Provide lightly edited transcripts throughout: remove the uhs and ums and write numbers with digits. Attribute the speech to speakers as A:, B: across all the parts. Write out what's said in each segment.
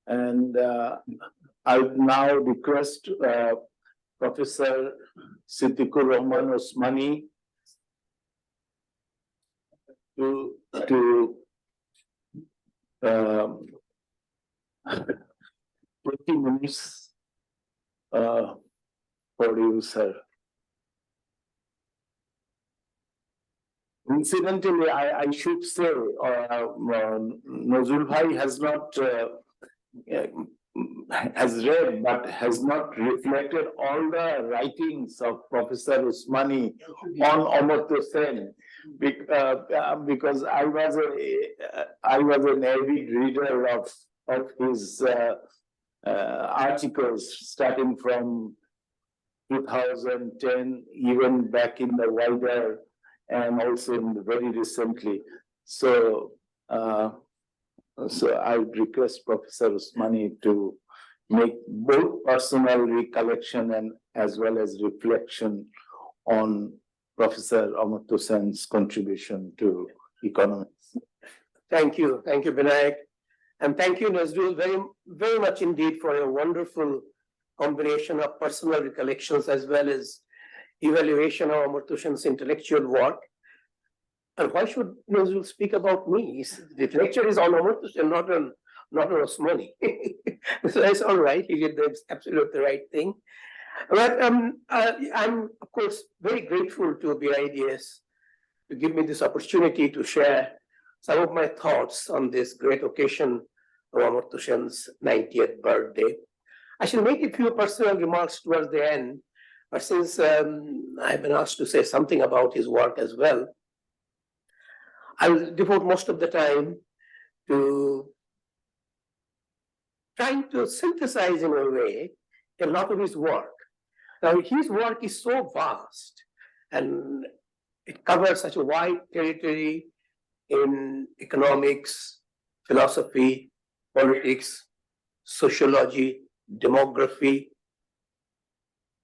A: And I would now request Professor Siddiqur Rahman Osmani to 20 minutes for you, sir. Incidentally, I should say, Nazrul Bhai has read but has not reflected all the writings of Professor Osmani on Amartya Sen, because I was an avid reader of his articles starting from 2010, even back in the wider and also very recently. So I would request Professor Osmani to make both personal recollection and as well as reflection on Professor Amartya Sen's contribution to economics.
B: Thank you, Binayak, and thank you, Nazrul, very much indeed for a wonderful combination of personal recollections as well as evaluation of Amartya Sen's intellectual work. And why should Nazrul speak about me? The lecture is on Amartya Sen, not on Osmani. So that's all right. He did the absolutely right thing. But I'm, of course, very grateful to BIDS to give me this opportunity to share some of my thoughts on this great occasion of Amartya Sen's 90th birthday. I shall make a few personal remarks towards the end, but since I've been asked to say something about his work as well, I will devote most of the time to trying to synthesize in a way a lot of his work. Now, his work is so vast and it covers such a wide territory in economics, philosophy, politics, sociology, demography.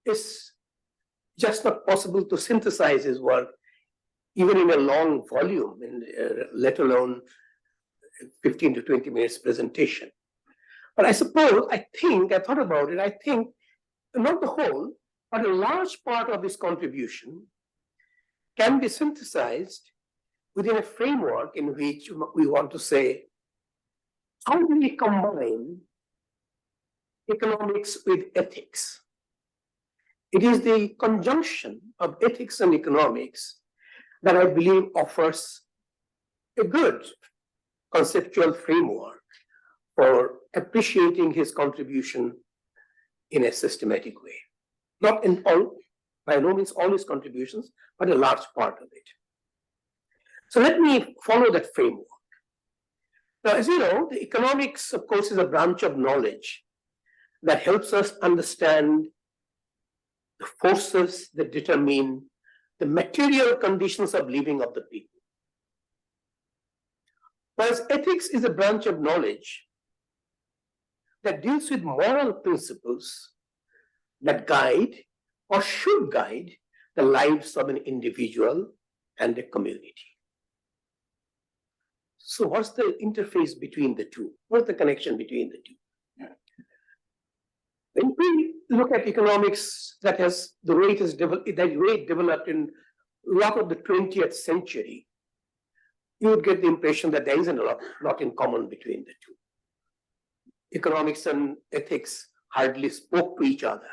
B: It's just not possible to synthesize his work even in a long volume, let alone 15 to 20 minutes presentation. But I thought about it, I think not the whole, but a large part of his contribution can be synthesized within a framework in which we want to say, how do we combine economics with ethics? It is the conjunction of ethics and economics that I believe offers a good conceptual framework for appreciating his contribution in a systematic way. Not in all, by no means all his contributions, but a large part of it. So let me follow that framework. Now, as you know, the economics, of course, is a branch of knowledge that helps us understand the forces that determine the material conditions of living of the people. Whereas ethics is a branch of knowledge that deals with moral principles that guide or should guide the lives of an individual and a community. So what's the interface between the two? What's the connection between the two? When we look at economics, that has the way it developed in a lot of the 20th century, you would get the impression that there isn't a lot in common between the two. Economics and ethics hardly spoke to each other.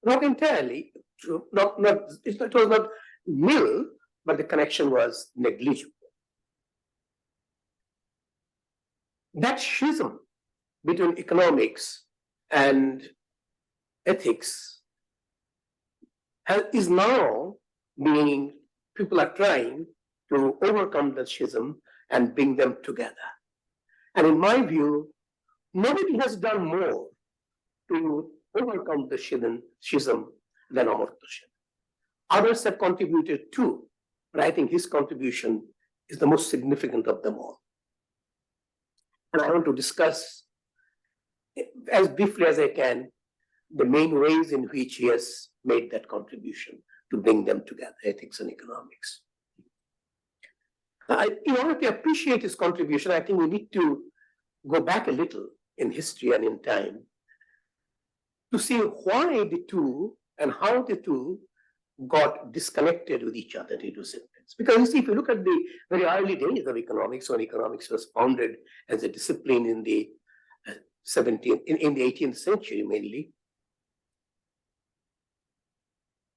B: Not entirely true, it was not nil, but the connection was negligible. That schism between economics and ethics is now people are trying to overcome that schism and bring them together. And in my view, nobody has done more to overcome the schism than Amartya Sen. Others have contributed too, but I think his contribution is the most significant of them all. And I want to discuss as briefly as I can the main ways in which he has made that contribution to bring them together, ethics and economics. In order to appreciate his contribution, I think we need to go back a little in history and in time to see why the two and how the two got disconnected with each other due to symptoms. Because you see, if you look at the very early days of economics, when economics was founded as a discipline in the 18th century mainly,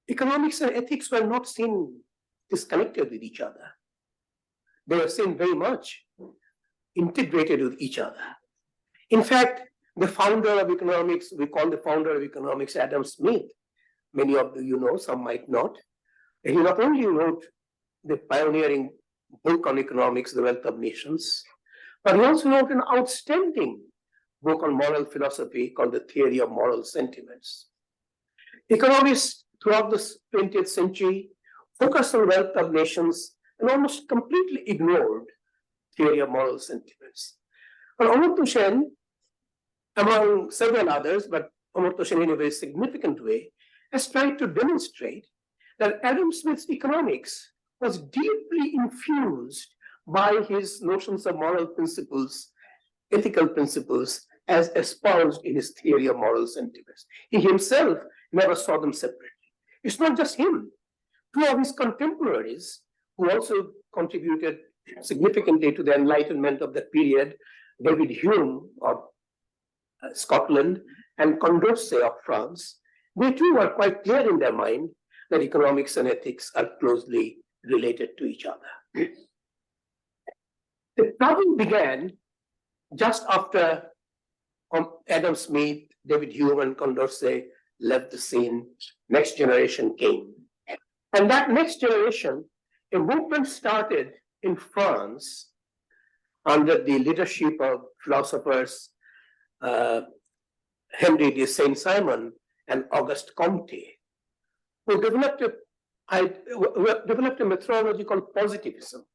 B: economics and ethics were not seen disconnected with each other. They were seen very much integrated with each other. In fact, the founder of economics, we call the founder of economics Adam Smith. Many of you know, some might not. And he not only wrote the pioneering book on economics, The Wealth of Nations, but he also wrote an outstanding book on moral philosophy called The Theory of Moral Sentiments. Economists throughout the 20th century focused on wealth of nations and almost completely ignored theory of moral sentiments. But Amartya Sen, among several others, but Amartya Sen in a very significant way, has tried to demonstrate that Adam Smith's economics was deeply infused by his notions of moral principles, ethical principles, as espoused in his theory of moral sentiments. He himself never saw them separately. It's not just him. Two of his contemporaries, who also contributed significantly to the Enlightenment of that period, David Hume of Scotland and Condorcet of France, they too were quite clear in their mind that economics and ethics are closely related to each other. The problem began just after Adam Smith, David Hume, and Condorcet left the scene. Next generation came. And that next generation, a movement started in France under the leadership of philosophers Henry de Saint-Simon and Auguste Comte, who developed a methodology called positivism.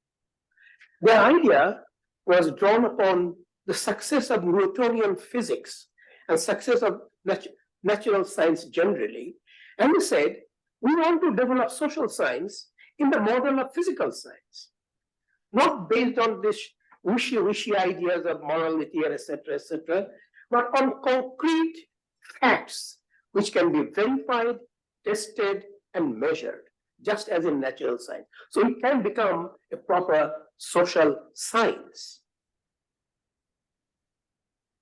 B: Their idea was drawn upon the success of Newtonian physics and success of natural science generally. And they said, we want to develop social science in the model of physical science, not based on this wishy-washy ideas of morality, etc., but on concrete facts which can be verified, tested, and measured, just as in natural science. So it can become a proper social science.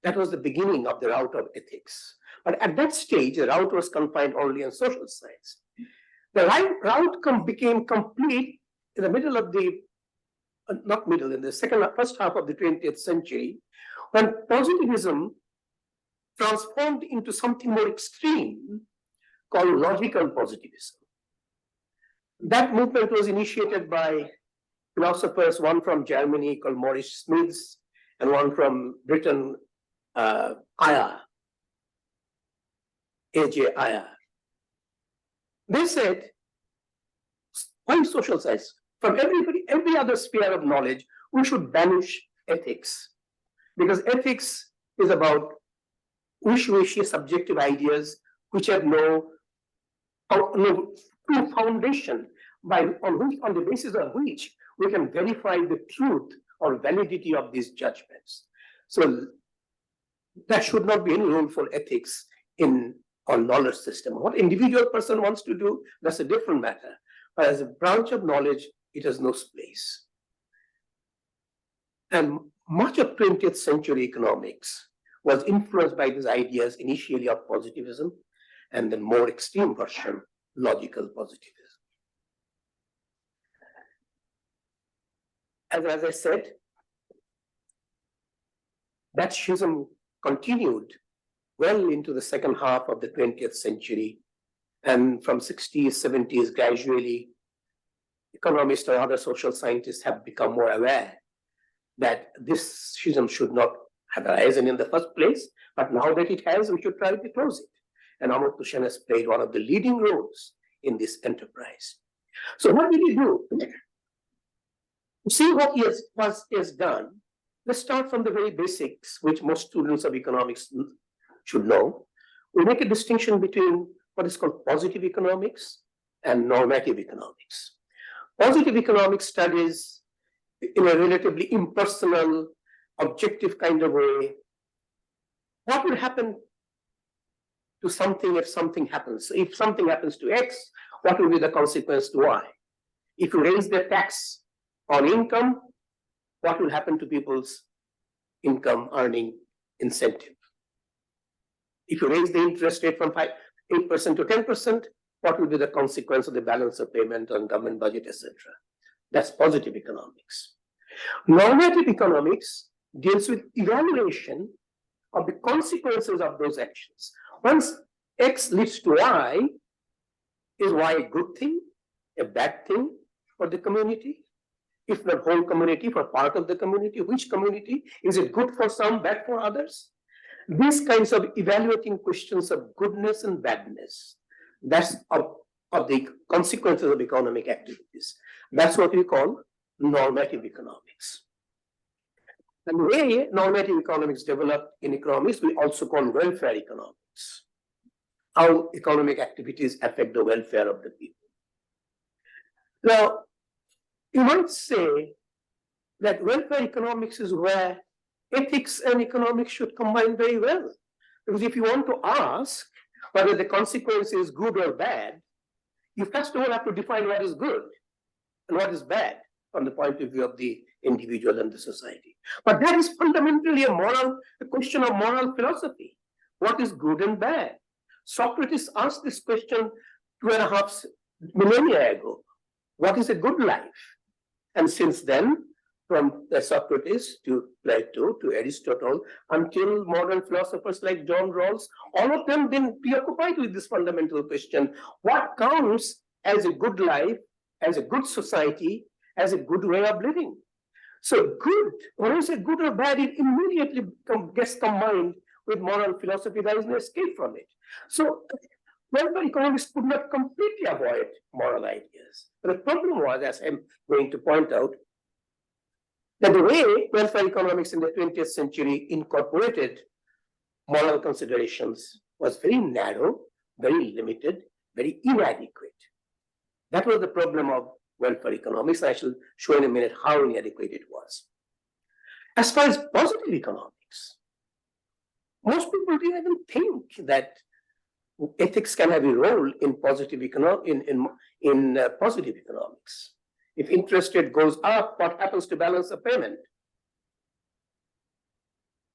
B: That was the beginning of the route of ethics. But at that stage, the route was confined only on social science. The route became complete in the middle of the, in the first half of the 20th century, when positivism transformed into something more extreme called logical positivism. That movement was initiated by philosophers, one from Germany called Maurice Smith, and one from Britain, A.J. Ayer. They said, why social science? From every other sphere of knowledge, we should banish ethics. Because ethics is about wishy-washy subjective ideas which have no true foundation on the basis of which we can verify the truth or validity of these judgments. So that should not be any role for ethics in our knowledge system. What individual person wants to do, that's a different matter. But as a branch of knowledge, it has no place. And much of 20th century economics was influenced by these ideas, initially of positivism, and then more extreme version, logical positivism. As I said, that schism continued well into the second half of the 20th century. And from 60s, 70s, gradually, economists or other social scientists have become more aware that this schism should not have arisen in the first place, but now that it has, we should try to close it. And Amartya Sen has played one of the leading roles in this enterprise. So what did he do? To see what he has done, let's start from the very basics, which most students of economics should know. We make a distinction between what is called positive economics and normative economics. Positive economics studies in a relatively impersonal, objective kind of way what will happen to something if something happens? If something happens to X, what will be the consequence to Y? If you raise the tax on income, what will happen to people's income earning incentive? If you raise the interest rate from 8% to 10%, what will be the consequence of the balance of payment on government budget, etc.? That's positive economics. Normative economics deals with evaluation of the consequences of those actions. Once X leads to Y, is Y a good thing, a bad thing for the community? If not whole community, for part of the community, which community? Is it good for some, bad for others? These kinds of evaluating questions of goodness and badness, that's of the consequences of economic activities. That's what we call normative economics. And the way normative economics developed in economics, we also call welfare economics. How economic activities affect the welfare of the people. Now, you might say that welfare economics is where ethics and economics should combine very well. Because if you want to ask whether the consequence is good or bad, you first of all have to define what is good and what is bad from the point of view of the individual and the society. But that is fundamentally a question of moral philosophy. What is good and bad? Socrates asked this question 2.5 millennia ago. What is a good life? And since then, from Socrates to Plato to Aristotle, until modern philosophers like John Rawls, all of them been preoccupied with this fundamental question. What counts as a good life, as a good society, as a good way of living? So good, when you say good or bad, it immediately gets combined with moral philosophy. There is no escape from it. So welfare economics could not completely avoid moral ideas. But the problem was, as I'm going to point out, that the way welfare economics in the 20th century incorporated moral considerations was very narrow, very limited, very inadequate. That was the problem of welfare economics. I shall show in a minute how inadequate it was. As far as positive economics, most people didn't even think that ethics can have a role in positive positive economics. If interest rate goes up, what happens to balance of payment?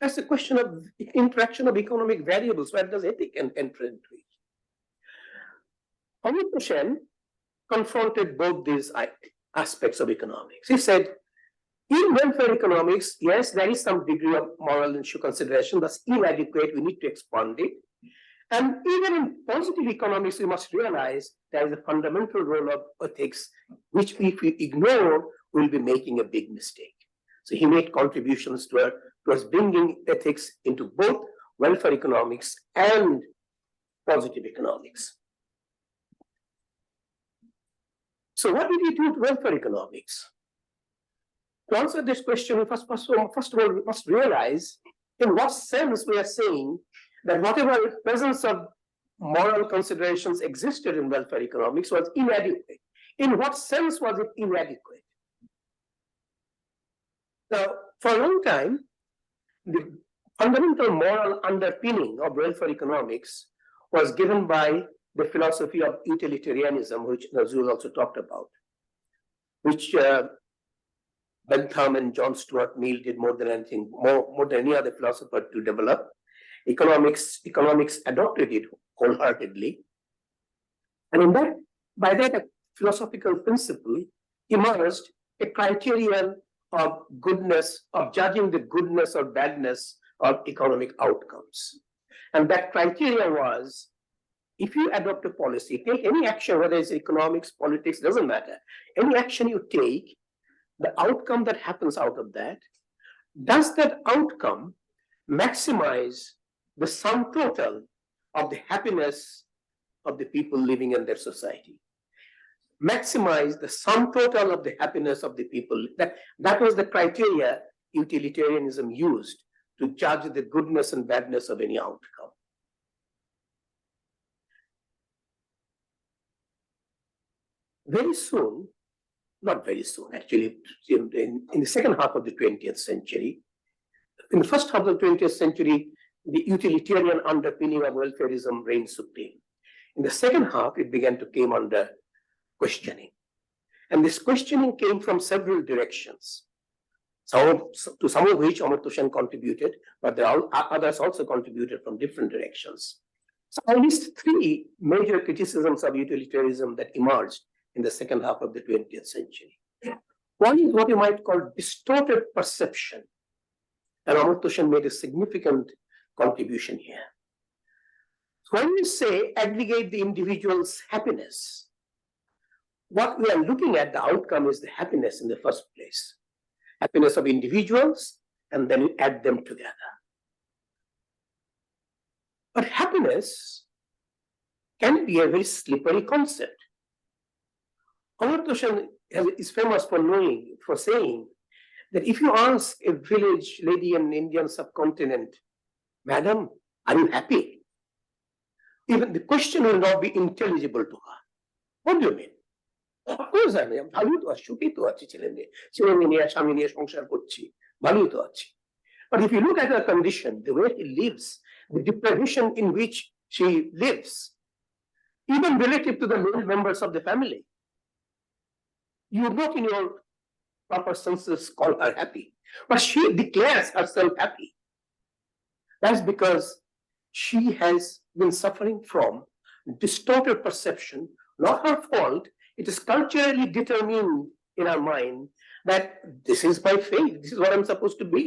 B: That's a question of interaction of economic variables. Where does ethics enter into it? Amartya Sen confronted both these aspects of economics. He said, in welfare economics, yes, there is some degree of moral and social consideration that's inadequate. We need to expand it. And even in positive economics, we must realize there is a fundamental role of ethics, which if we ignore, we'll be making a big mistake. So he made contributions towards bringing ethics into both welfare economics and positive economics. So what did he do to welfare economics? To answer this question, we first of all, we must realize in what sense we are saying that whatever presence of moral considerations existed in welfare economics was inadequate. In what sense was it inadequate? Now, for a long time, the fundamental moral underpinning of welfare economics was given by the philosophy of utilitarianism, which Nazrul also talked about, which Bentham and John Stuart Mill did more than anything, more than any other philosopher to develop. Economics adopted it wholeheartedly. And in that, by that philosophical principle emerged a criterion of goodness, of judging the goodness or badness of economic outcomes. And that criteria was, if you adopt a policy, take any action, whether it's economics, politics, doesn't matter. Any action you take, the outcome that happens out of that, does that outcome maximize the sum total of the happiness of the people living in their society? Maximize the sum total of the happiness of the people. That was the criteria utilitarianism used to judge the goodness and badness of any outcome. Very soon, not very soon, actually, in the second half of the 20th century, in the first half of the 20th century, the utilitarian underpinning of welfareism reigned supreme. In the second half, it began to come under questioning. And this questioning came from several directions. Some of which Amartya Sen contributed, but there are others also contributed from different directions. So I list three major criticisms of utilitarianism that emerged in the second half of the 20th century. One is what you might call distorted perception. And Amartya Sen made a significant contribution here. So when we say aggregate the individual's happiness, what we are looking at, the outcome is the happiness in the first place. Happiness of individuals, and then you add them together. But happiness can be a very slippery concept. Amartya Sen is famous for saying that if you ask a village lady in the Indian subcontinent, "Madam, are you happy?" Even the question will not be intelligible to her. What do you mean? Of course I am. ভালোই তো আছি, সুখী তো আছি ছেলে নিয়ে স্বামী নিয়ে সংসার করছি, ভালোই তো আছি। But if you look at her condition, the way she lives, the deprivation in which she lives, even relative to the male members of the family, you would not in your proper senses call her happy. But she declares herself happy. That's because she has been suffering from distorted perception, not her fault. It is culturally determined in our mind that this is my fate, this is what I'm supposed to be.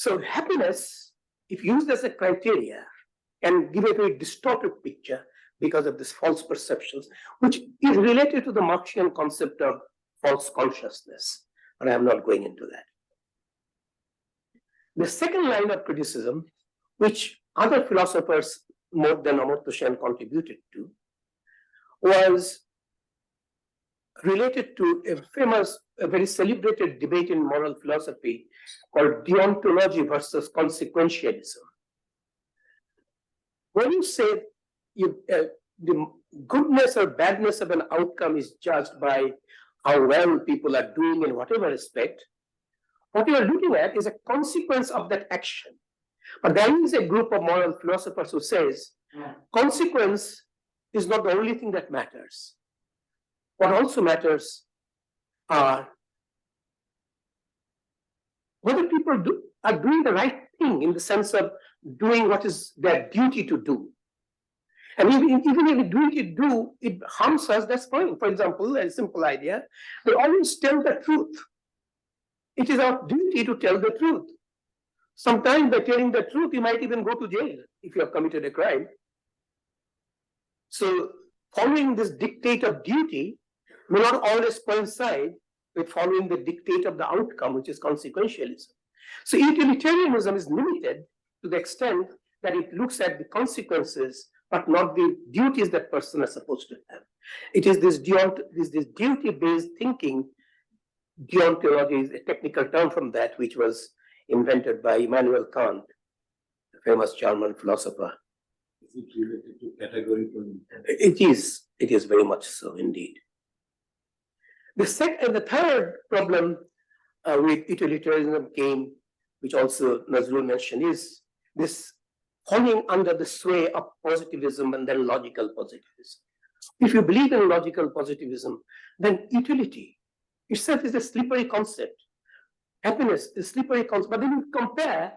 B: So happiness, if used as a criteria, can give a very distorted picture because of these false perceptions, which is related to the Marxian concept of false consciousness. But I am not going into that. The second line of criticism, which other philosophers more than Amartya Sen contributed to, was related to a very celebrated debate in moral philosophy called deontology versus consequentialism. When you say the goodness or badness of an outcome is judged by how well people are doing in whatever respect, what you are looking at is a consequence of that action. But there is a group of moral philosophers who says consequence is not the only thing that matters. What also matters are whether people are doing the right thing in the sense of doing what is their duty to do. And even if the duty to do, it harms us, that's fine. For example, a simple idea, they always tell the truth. It is our duty to tell the truth. Sometimes by telling the truth, you might even go to jail if you have committed a crime. So following this dictate of duty may not always coincide with following the dictate of the outcome, which is consequentialism. So utilitarianism is limited to the extent that it looks at the consequences, but not the duties that person is supposed to have. It is this duty-based thinking. Deontology is a technical term from that, which was invented by Immanuel Kant, the famous German philosopher.
C: Is it related to categorical?
B: It is very much so indeed. The third problem with utilitarianism came, which also Nazrul mentioned, is this falling under the sway of positivism and then logical positivism. If you believe in logical positivism, then utility itself is a slippery concept. Happiness is a slippery concept. But then you compare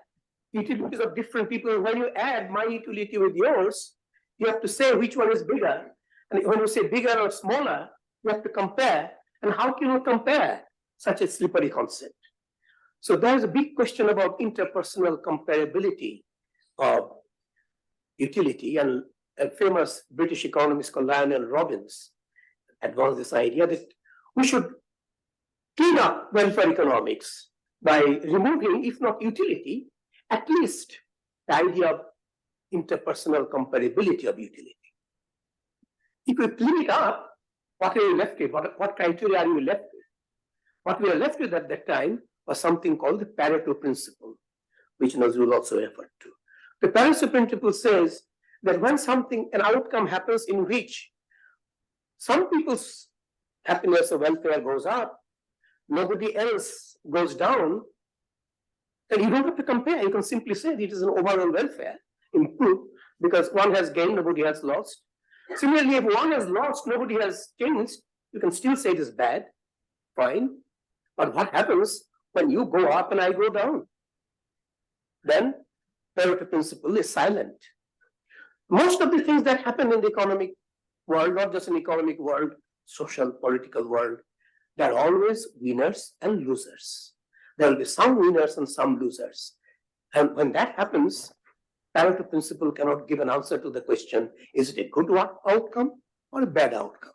B: utilities of different people. When you add my utility with yours, you have to say which one is bigger. And when you say bigger or smaller, you have to compare. And how can you compare such a slippery concept? So there's a big question about interpersonal comparability of utility. And a famous British economist called Lionel Robbins advanced this idea that we should clean up welfare economics by removing, if not utility, at least the idea of interpersonal comparability of utility. If we clean it up, what are you left with? What criteria are you left with? What we are left with at that time was something called the Pareto principle, which Nazrul also referred to. The Pareto principle says that when an outcome happens in which some people's happiness or welfare goes up, nobody else goes down, then you don't have to compare. You can simply say it is an overall welfare improved because one has gained, nobody has lost. Similarly, if one has lost, nobody has changed, you can still say it is bad, fine. But what happens when you go up and I go down? Then Pareto principle is silent. Most of the things that happen in the economic world, not just in economic world, social, political world, there are always winners and losers. There will be some winners and some losers. And when that happens, Pareto principle cannot give an answer to the question, is it a good outcome or a bad outcome?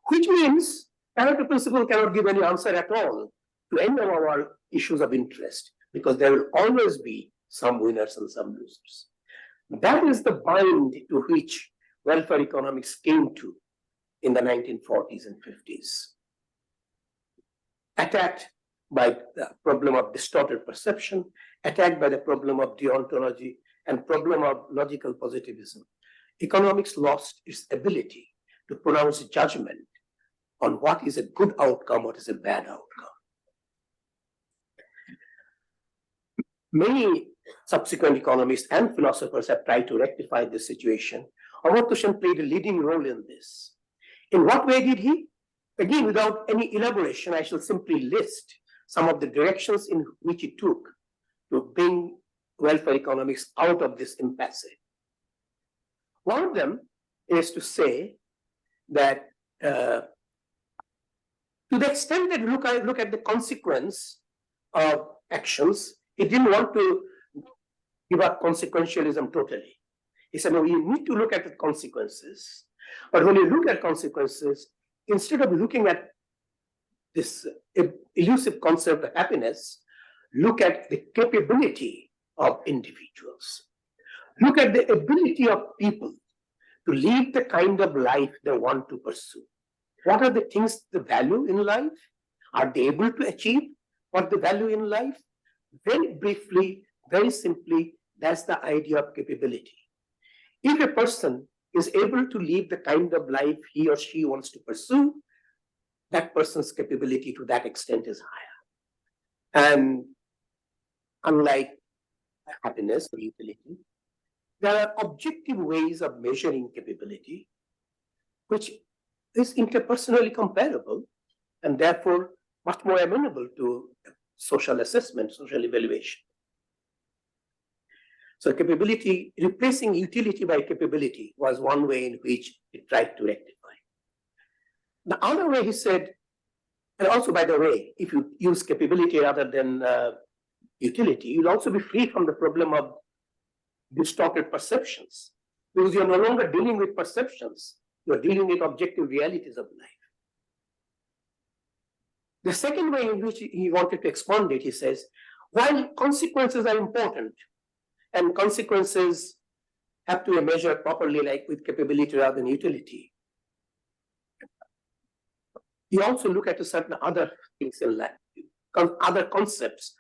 B: Which means Pareto principle cannot give any answer at all to any of our issues of interest, because there will always be some winners and some losers. That is the bind to which welfare economics came to in the 1940s and 50s. Attacked by the problem of distorted perception, attacked by the problem of deontology, and problem of logical positivism. Economics lost its ability to pronounce judgment on what is a good outcome, what is a bad outcome. Many subsequent economists and philosophers have tried to rectify this situation. Amartya Sen played a leading role in this. In what way did he? Again, without any elaboration, I shall simply list some of the directions in which he took to bring welfare economics out of this impasse. One of them is to say that to the extent that we look at the consequence of actions, he didn't want to give up consequentialism totally. He said, no, you need to look at the consequences. But when you look at consequences, instead of looking at this elusive concept of happiness, look at the capability of individuals. Look at the ability of people to live the kind of life they want to pursue. What are the things, the value in life? Are they able to achieve what the value in life? Very briefly, very simply, that's the idea of capability. If a person is able to live the kind of life he or she wants to pursue, that person's capability to that extent is higher. And unlike happiness or utility, there are objective ways of measuring capability, which is interpersonally comparable and therefore much more amenable to social assessment, social evaluation. So capability, replacing utility by capability was one way in which he tried to rectify. The other way he said, and also by the way, if you use capability rather than utility, you'll also be free from the problem of distorted perceptions, because you're no longer dealing with perceptions, you're dealing with objective realities of life. The second way in which he wanted to expand it, he says, while consequences are important, and consequences have to be measured properly, like with capability rather than utility, you also look at certain other things in life, other concepts.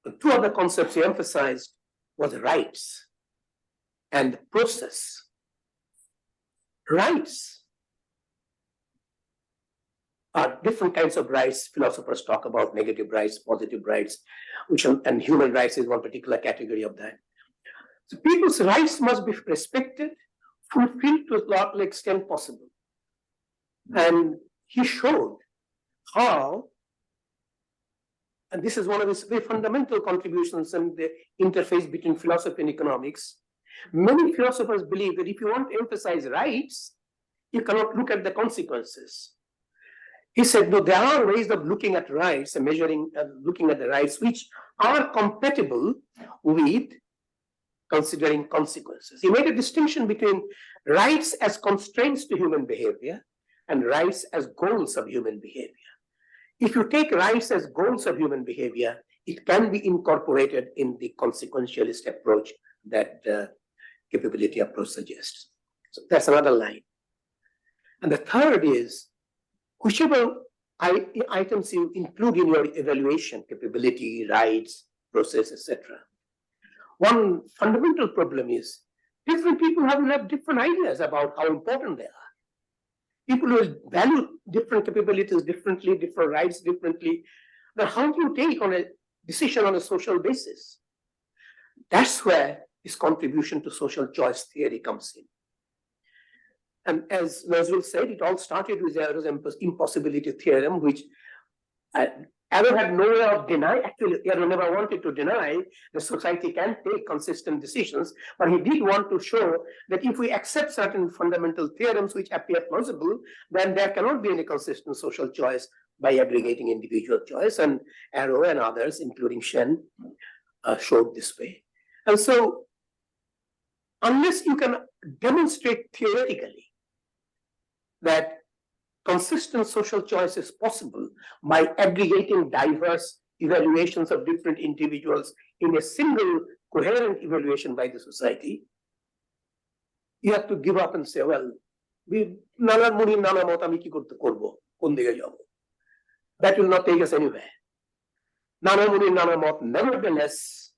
B: The two other concepts he emphasized was rights and process. Rights are different kinds of rights. Philosophers talk about negative rights, positive rights, and human rights is one particular category of that. So people's rights must be respected, fulfilled to a large extent possible. And he showed how, and this is one of his very fundamental contributions in the interface between philosophy and economics. Many philosophers believe that if you want to emphasize rights, you cannot look at the consequences. He said, no, there are ways of looking at rights and measuring and looking at the rights which are compatible with considering consequences. He made a distinction between rights as constraints to human behavior and rights as goals of human behavior. If you take rights as goals of human behavior, it can be incorporated in the consequentialist approach that capability approach suggests. So that's another line. And the third is, whichever items you include in your evaluation, capability, rights, process, etc. One fundamental problem is different people have different ideas about how important they are. People will value different capabilities differently, different rights differently. But how do you take on a decision on a social basis. That's where his contribution to social choice theory comes in. And as Nazrul said, it all started with Arrow's impossibility theorem, which Arrow had no way of denying. Actually, Arrow never wanted to deny that society can take consistent decisions, but he did want to show that if we accept certain fundamental theorems which appear plausible, then there cannot be any consistent social choice by aggregating individual choice. And Arrow and others, including Shen, showed this way. And so, unless you can demonstrate theoretically that consistent social choice is possible by aggregating diverse evaluations of different individuals in a single coherent evaluation by the society, you have to give up and say, well, that will not take us anywhere. Nevertheless,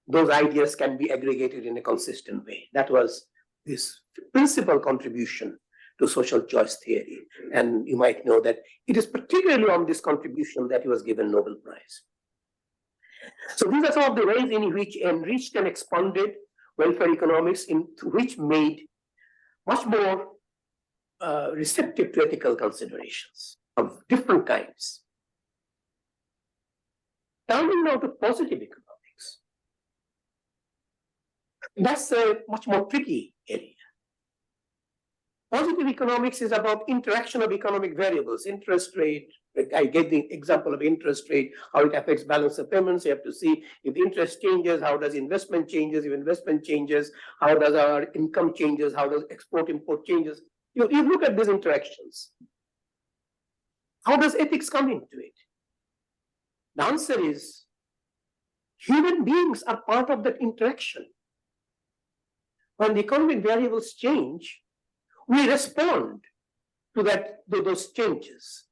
B: those ideas can be aggregated in a consistent way. That was this principal contribution to social choice theory. And you might know that it is particularly on this contribution that he was given Nobel Prize. So these are some of the ways in which enriched and expanded welfare economics, which made much more receptive to ethical considerations of different kinds. Turning now to positive economics. That's a much more tricky area. Positive economics is about interaction of economic variables, interest rate. I gave the example of interest rate, how it affects balance of payments. You have to see if the interest changes, how does investment changes? If investment changes, how does our income changes? How does export-import changes? You look at these interactions. How does ethics come into it? The answer is human beings are part of that interaction. When the economic variables change, we respond to those changes.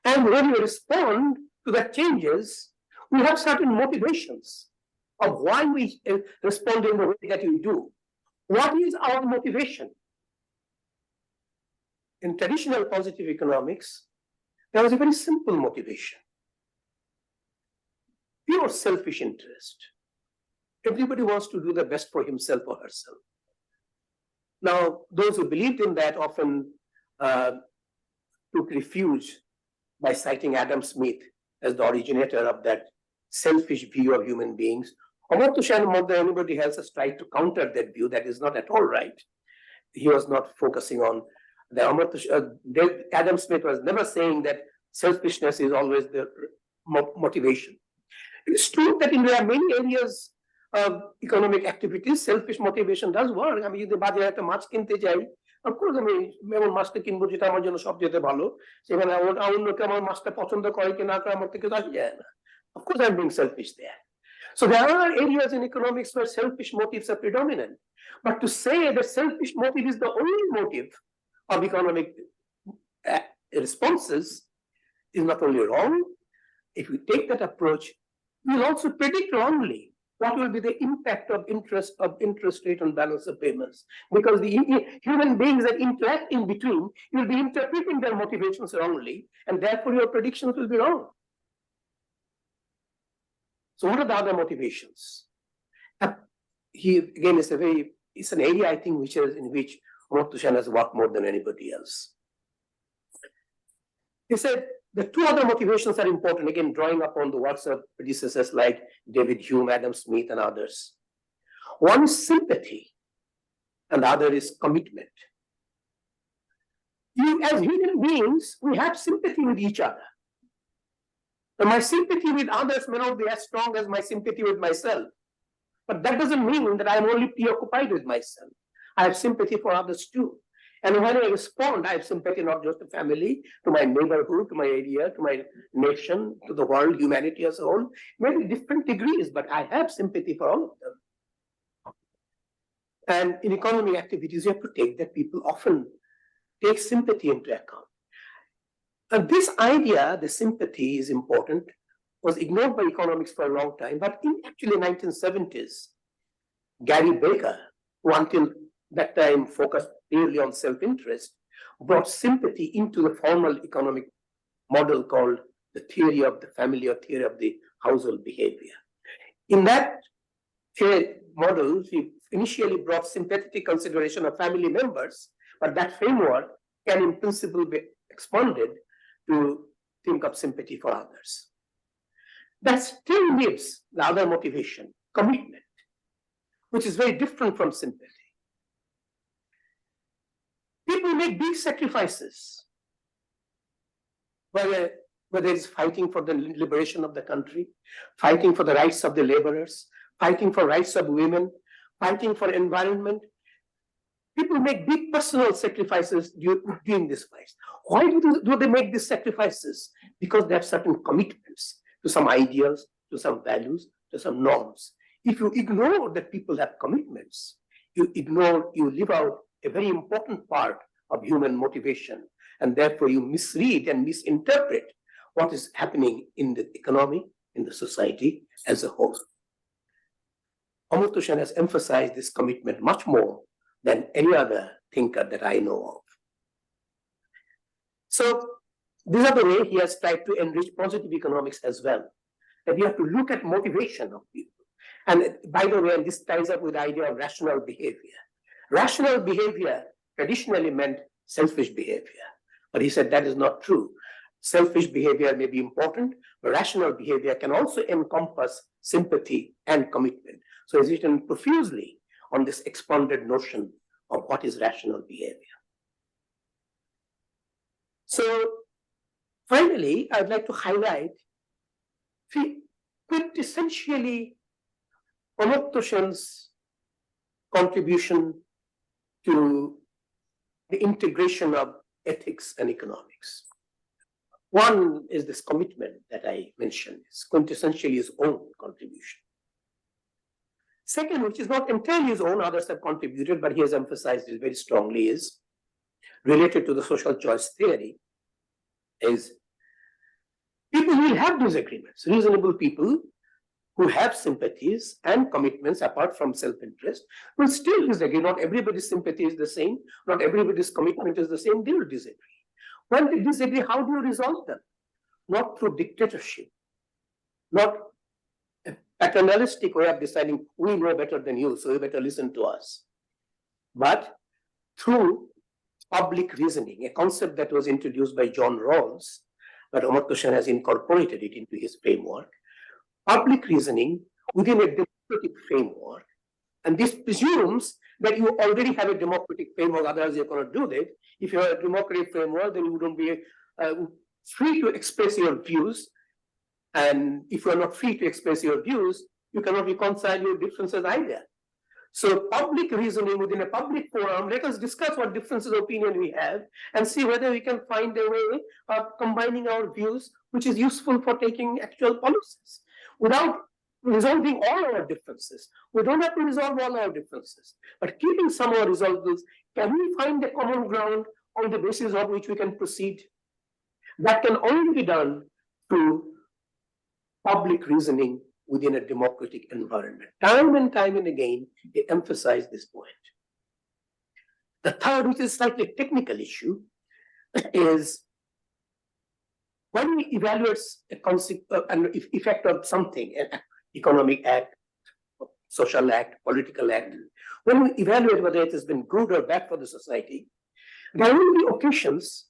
B: And when we respond to that changes, we have certain motivations of why we respond in the way that we do. What is our motivation? In traditional positive economics, there was a very simple motivation. Pure selfish interest. Everybody wants to do the best for himself or herself. Now, those who believed in that often took refuge by citing Adam Smith as the originator of that selfish view of human beings. Amartya Sen, more than anybody else, has tried to counter that view. That is not at all right. He was not focusing on the Adam Smith was never saying that selfishness is always the motivation. It's true that there are many areas of economic activities, selfish motivation does work. I mean, যদি বাজারে একটা মাছ কিনতে যাই, of course আমি এমন মাছটা কিনবো যেটা আমার জন্য সবচেয়ে ভালো, সেখানে অন্যকে আমার মাছটা পছন্দ করে কি না করে আমার থেকে আসে যায় না. Of course I'm being selfish there. So there are areas in economics where selfish motives are predominant. But to say that selfish motive is the only motive of economic responses is not only wrong. If we take that approach, we'll also predict wrongly what will be the impact of interest rate on balance of payments. Because the human beings that interact in between, you'll be interpreting their motivations wrongly, and therefore your predictions will be wrong. So what are the other motivations? Again, it's an area, I think, in which Amartya Sen has worked more than anybody else. He said the two other motivations are important, again, drawing upon the works of predecessors like David Hume, Adam Smith, and others. One is sympathy, and the other is commitment. As human beings, we have sympathy with each other. And my sympathy with others may not be as strong as my sympathy with myself. But that doesn't mean that I'm only preoccupied with myself. I have sympathy for others too. And when I respond, I have sympathy not just to family, to my neighborhood, to my area, to my nation, to the world, humanity as a whole. Maybe different degrees, but I have sympathy for all of them. And in economic activities, you have to take that people often take sympathy into account. And this idea, the sympathy is important, was ignored by economics for a long time. But in actually 1970s, Gary Baker, who until that time focused purely on self-interest, brought sympathy into the formal economic model called the theory of the family or theory of the household behavior. In that model, he initially brought sympathetic consideration of family members, but that framework can in principle be expanded to think of sympathy for others. That still leaves the other motivation, commitment, which is very different from sympathy. People make big sacrifices, whether it's fighting for the liberation of the country, fighting for the rights of the laborers, fighting for rights of women, fighting for environment. People make big personal sacrifices during this fight. Why do they make these sacrifices? Because they have certain commitments to some ideals, to some values, to some norms. If you ignore that people have commitments, you leave out a very important part of human motivation, and therefore you misread and misinterpret what is happening in the economy, in the society as a whole. Amartya Sen has emphasized this commitment much more than any other thinker that I know of. So these are the way he has tried to enrich positive economics as well, that you have to look at motivation of people. And by the way, and this ties up with the idea of rational behavior. Rational behavior traditionally meant selfish behavior, but he said that is not true. Selfish behavior may be important, but rational behavior can also encompass sympathy and commitment. So he's written profusely on this expanded notion of what is rational behavior. So finally, I'd like to highlight quintessentially Amartya Sen's contribution to the integration of ethics and economics. One is this commitment that I mentioned, is quintessentially his own contribution. Second, which is not entirely his own, others have contributed, but he has emphasized it very strongly, is related to the social choice theory, is people will have disagreements. Reasonable people who have sympathies and commitments apart from self-interest will still disagree. Not everybody's sympathy is the same, not everybody's commitment is the same, they will disagree. When they disagree, how do you resolve them? Not through dictatorship, not a paternalistic way of deciding we know better than you, so you better listen to us, but through public reasoning, a concept that was introduced by John Rawls, but Amartya Sen has incorporated it into his framework. Public reasoning within a democratic framework, and this presumes that you already have a democratic framework, otherwise you're going to do that. If you have a democratic framework, then you wouldn't be free to express your views, and if you're not free to express your views, you cannot reconcile your differences either. So public reasoning within a public forum, let us discuss what differences of opinion we have and see whether we can find a way of combining our views, which is useful for taking actual policies without resolving all our differences. We don't have to resolve all our differences, but keeping some of our resolvables, can we find a common ground on the basis of which we can proceed? That can only be done through public reasoning within a democratic environment. Time and time and again, they emphasize this point. The third, which is a slightly technical issue, is when we evaluate an effect of something, an economic act, social act, political act, when we evaluate whether it has been good or bad for the society, there will be occasions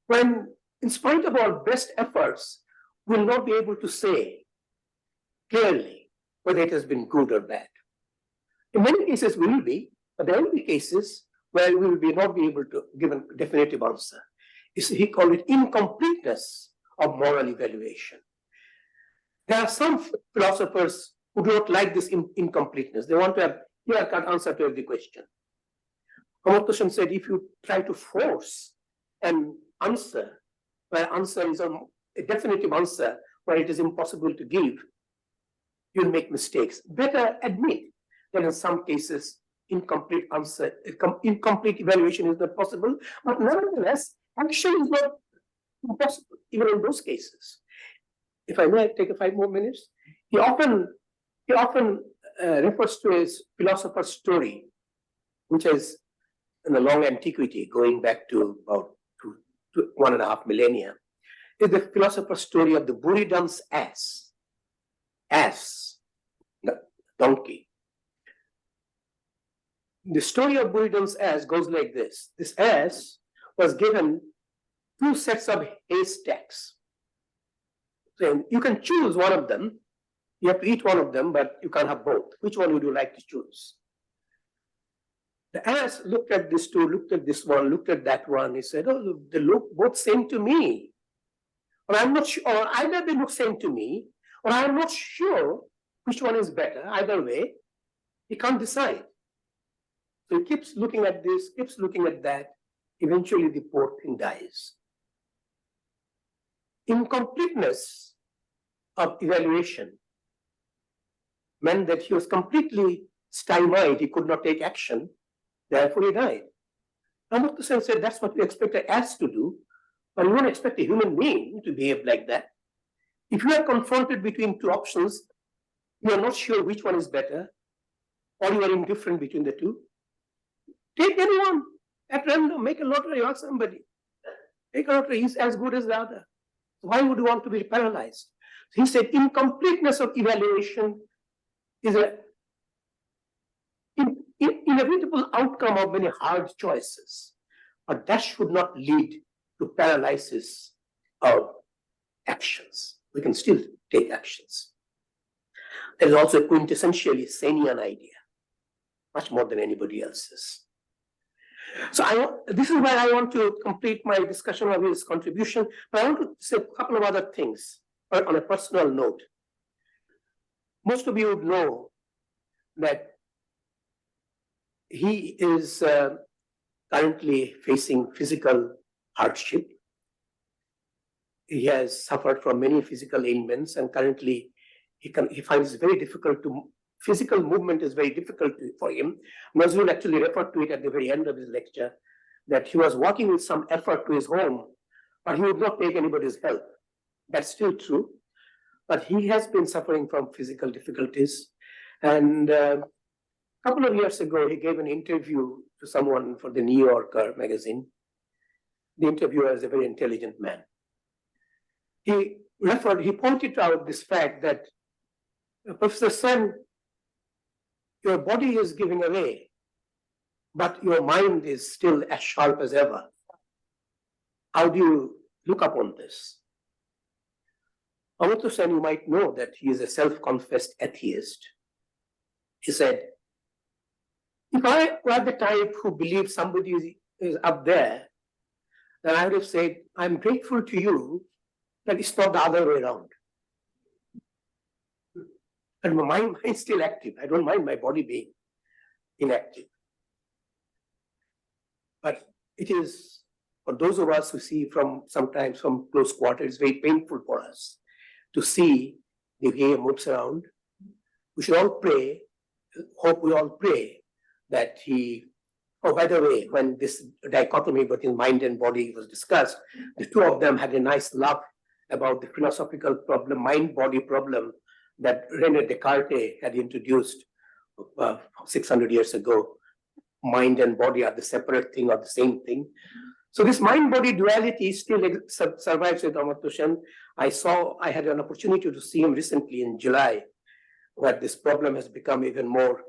B: when, in spite of our best efforts, we will not be able to say clearly whether it has been good or bad. In many cases we will be, but there will be cases where we will not be able to give a definitive answer. He called it incompleteness of moral evaluation. There are some philosophers who do not like this incompleteness. They want to have clear-cut answer to every question. Amartya Sen said, if you try to force an answer, where answer is a definitive answer, where it is impossible to give, you'll make mistakes. Better admit that in some cases, incomplete evaluation is not possible, but nevertheless, action is not impossible, even in those cases. If I may take 5 more minutes, he often refers to his philosopher's story, which is in the long antiquity, going back to about 1.5 millennia, is the philosopher's story of the Buridan's ass. ass, the donkey. The story of Buridan's ass goes like this. This ass was given 2 sets of haystacks. So you can choose one of them. You have to eat one of them, but you can't have both. Which one would you like to choose? The ass looked at this two, looked at this one, looked at that one. He said, oh, they look both same to me. Or I'm not sure, or either they look same to me, or I'm not sure which one is better. Either way, he can't decide. So he keeps looking at this, keeps looking at that. Eventually, the poor thing dies. Incompleteness of evaluation meant that he was completely stymied. He could not take action. Therefore, he died. Amrita Sen said, that's what we expect an ass to do, but we don't expect a human being to behave like that. If you are confronted between 2 options, you are not sure which one is better, or you are indifferent between the two, take anyone at random, make a lottery, ask somebody. Take a lottery, he's as good as the other. Why would you want to be paralyzed? He said, incompleteness of evaluation is an inevitable outcome of many hard choices, but that should not lead to paralysis of actions. We can still take actions. There is also a quintessentially Senian idea, much more than anybody else's. So this is where I want to complete my discussion of his contribution, but I want to say a couple of other things on a personal note. Most of you would know that he is currently facing physical hardship. He has suffered from many physical ailments, and currently he finds it very difficult to, physical movement is very difficult for him. Nazrul actually referred to it at the very end of his lecture, that he was walking with some effort to his home, but he would not take anybody's help. That's still true, but he has been suffering from physical difficulties. And a couple of years ago, he gave an interview to someone for the New Yorker magazine. The interviewer is a very intelligent man. He pointed out this fact that, Professor Sen, your body is giving away, but your mind is still as sharp as ever. How do you look upon this? Amrita Sen, you might know that he is a self-confessed atheist. He said, if I were the type who believes somebody is up there, then I would have said, I'm grateful to you that it's not the other way around. And my mind is still active. I don't mind my body being inactive. But it is, for those of us who see sometimes from close quarters, very painful for us to see the way he moves around. We should all pray, hope we all pray that he, oh, by the way, when this dichotomy between mind and body was discussed, the two of them had a nice laugh about the philosophical problem, mind-body problem that René Descartes had introduced 600 years ago. Mind and body are the separate thing or the same thing. So this mind-body duality still survives with Amartya Sen. I had an opportunity to see him recently in July, where this problem has become even more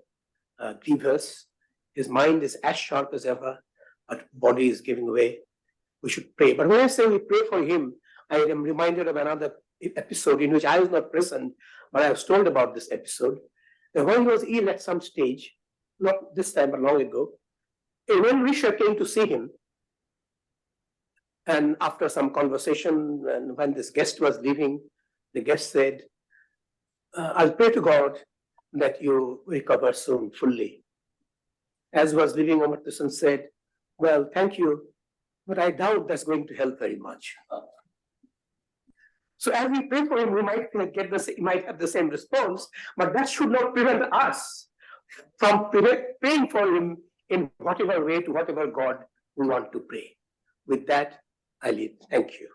B: grievous. His mind is as sharp as ever, but body is giving way. We should pray. But when I say we pray for him, I am reminded of another episode in which I was not present, but I was told about this episode. That when he was ill at some stage, not this time, but long ago, a well-wisher came to see him. And after some conversation, and when this guest was leaving, the guest said, I'll pray to God that you recover soon fully. As was leaving, Amartya Sen said, well, thank you, but I doubt that's going to help very much. So as we pray for him, we might have the same response, but that should not prevent us from praying for him in whatever way to whatever God we want to pray. With that, I leave. Thank you.